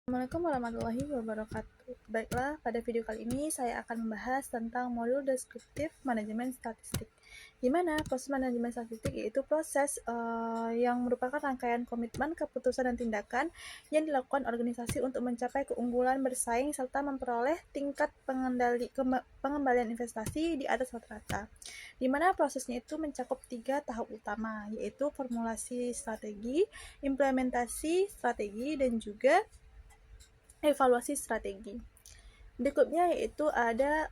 Assalamualaikum warahmatullahi wabarakatuh. Baiklah, pada video kali ini saya akan membahas tentang modul deskriptif manajemen statistik. Di mana proses manajemen statistik yaitu proses yang merupakan rangkaian komitmen, keputusan, dan tindakan yang dilakukan organisasi untuk mencapai keunggulan bersaing serta memperoleh tingkat pengembalian investasi di atas rata-rata. Di mana prosesnya itu mencakup 3 tahap utama, yaitu formulasi strategi, implementasi strategi, dan juga evaluasi strategi. Berikutnya yaitu ada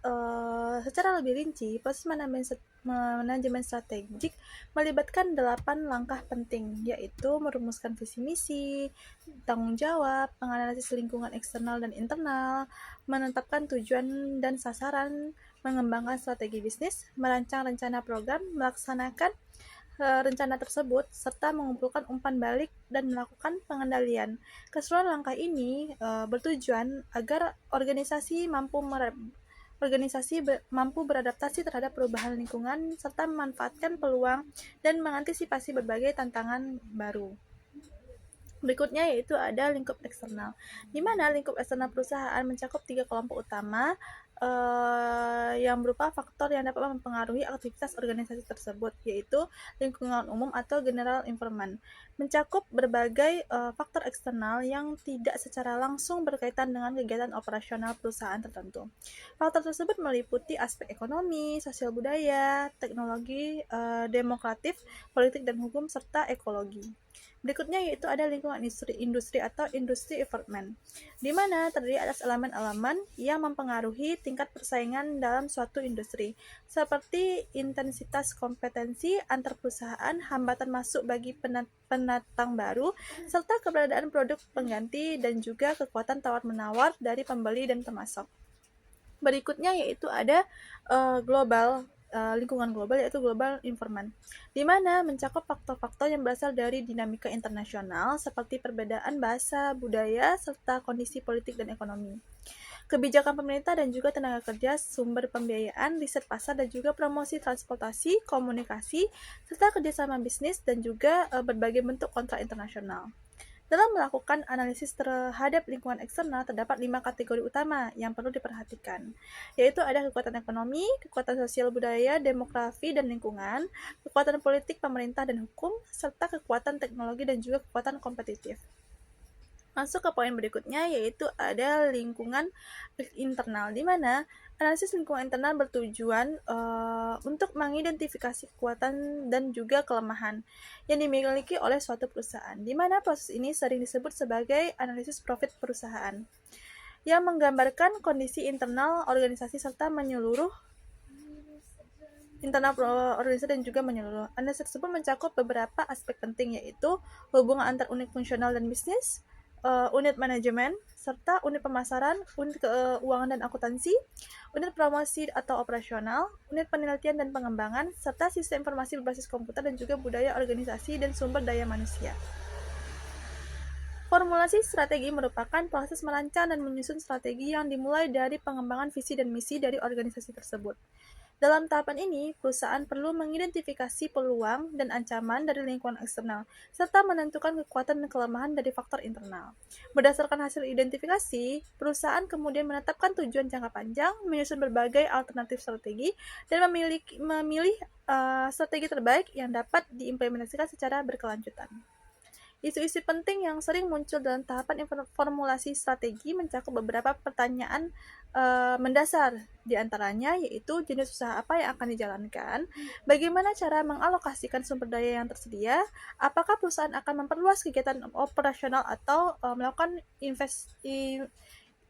secara lebih rinci, proses manajemen strategik melibatkan 8 langkah penting, yaitu merumuskan visi misi, tanggung jawab, menganalisis lingkungan eksternal dan internal, menetapkan tujuan dan sasaran, mengembangkan strategi bisnis, merancang rencana program, melaksanakan rencana tersebut, serta mengumpulkan umpan balik dan melakukan pengendalian. Keseluruhan langkah ini bertujuan agar organisasi mampu beradaptasi terhadap perubahan lingkungan serta memanfaatkan peluang dan mengantisipasi berbagai tantangan baru. Berikutnya yaitu ada lingkup eksternal, di mana lingkup eksternal perusahaan mencakup 3 kelompok utama yang berupa faktor yang dapat mempengaruhi aktivitas organisasi tersebut, yaitu lingkungan umum atau general environment. Mencakup berbagai faktor eksternal yang tidak secara langsung berkaitan dengan kegiatan operasional perusahaan tertentu. Faktor tersebut meliputi aspek ekonomi, sosial budaya, teknologi, demokratif, politik dan hukum, serta ekologi. Berikutnya yaitu ada lingkungan industri atau industry environment, di mana terdiri atas elemen-elemen yang mempengaruhi tingkat persaingan dalam suatu industri, seperti intensitas kompetensi antar perusahaan, hambatan masuk bagi pendatang baru, serta keberadaan produk pengganti dan juga kekuatan tawar-menawar dari pembeli dan pemasok. Berikutnya yaitu ada lingkungan global yaitu global environment, di mana mencakup faktor-faktor yang berasal dari dinamika internasional seperti perbedaan bahasa, budaya, serta kondisi politik dan ekonomi. Kebijakan pemerintah dan juga tenaga kerja, sumber pembiayaan, riset pasar, dan juga promosi transportasi, komunikasi, serta kerjasama bisnis dan juga berbagai bentuk kontrak internasional. Dalam melakukan analisis terhadap lingkungan eksternal, terdapat 5 kategori utama yang perlu diperhatikan, yaitu ada kekuatan ekonomi, kekuatan sosial budaya, demografi, dan lingkungan, kekuatan politik, pemerintah, dan hukum, serta kekuatan teknologi dan juga kekuatan kompetitif. Masuk ke poin berikutnya, yaitu ada lingkungan internal, di mana analisis lingkungan internal bertujuan untuk mengidentifikasi kekuatan dan juga kelemahan yang dimiliki oleh suatu perusahaan, di mana proses ini sering disebut sebagai analisis profit perusahaan, yang menggambarkan kondisi internal organisasi serta menyeluruh internal organisasi dan juga menyeluruh. Analisis tersebut mencakup beberapa aspek penting, yaitu hubungan antar unit fungsional dan bisnis, unit manajemen, serta unit pemasaran, unit keuangan dan akuntansi, unit promosi atau operasional, unit penelitian dan pengembangan, serta sistem informasi berbasis komputer dan juga budaya organisasi dan sumber daya manusia. Formulasi strategi merupakan proses merancang dan menyusun strategi yang dimulai dari pengembangan visi dan misi dari organisasi tersebut. Dalam tahapan ini, perusahaan perlu mengidentifikasi peluang dan ancaman dari lingkungan eksternal, serta menentukan kekuatan dan kelemahan dari faktor internal. Berdasarkan hasil identifikasi, perusahaan kemudian menetapkan tujuan jangka panjang, menyusun berbagai alternatif strategi, dan memilih strategi terbaik yang dapat diimplementasikan secara berkelanjutan. Isu-isu penting yang sering muncul dalam tahapan formulasi strategi mencakup beberapa pertanyaan mendasar, di antaranya yaitu jenis usaha apa yang akan dijalankan, bagaimana cara mengalokasikan sumber daya yang tersedia, apakah perusahaan akan memperluas kegiatan operasional atau melakukan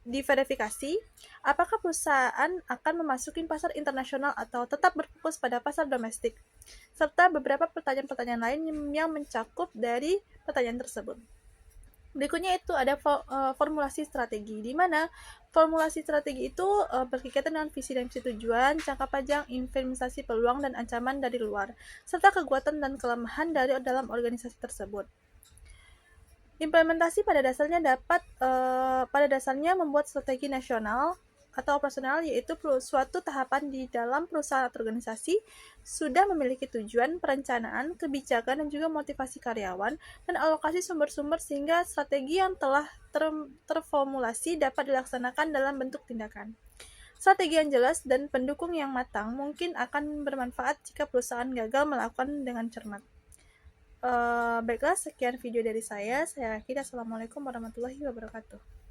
diverifikasi, apakah perusahaan akan memasuki pasar internasional atau tetap berfokus pada pasar domestik, serta beberapa pertanyaan-pertanyaan lain yang mencakup dari pertanyaan tersebut. Berikutnya itu ada formulasi strategi, di mana formulasi strategi itu berkaitan dengan visi dan misi tujuan, jangka panjang, investasi, peluang, dan ancaman dari luar, serta kekuatan dan kelemahan dari dalam organisasi tersebut. Implementasi pada dasarnya membuat strategi nasional atau operasional, yaitu suatu tahapan di dalam perusahaan atau organisasi sudah memiliki tujuan, perencanaan, kebijakan, dan juga motivasi karyawan, dan alokasi sumber-sumber sehingga strategi yang telah terformulasi dapat dilaksanakan dalam bentuk tindakan. Strategi yang jelas dan pendukung yang matang mungkin akan bermanfaat jika perusahaan gagal melakukan dengan cermat. Baiklah, sekian video dari saya. Saya akhiri. Assalamualaikum warahmatullahi wabarakatuh.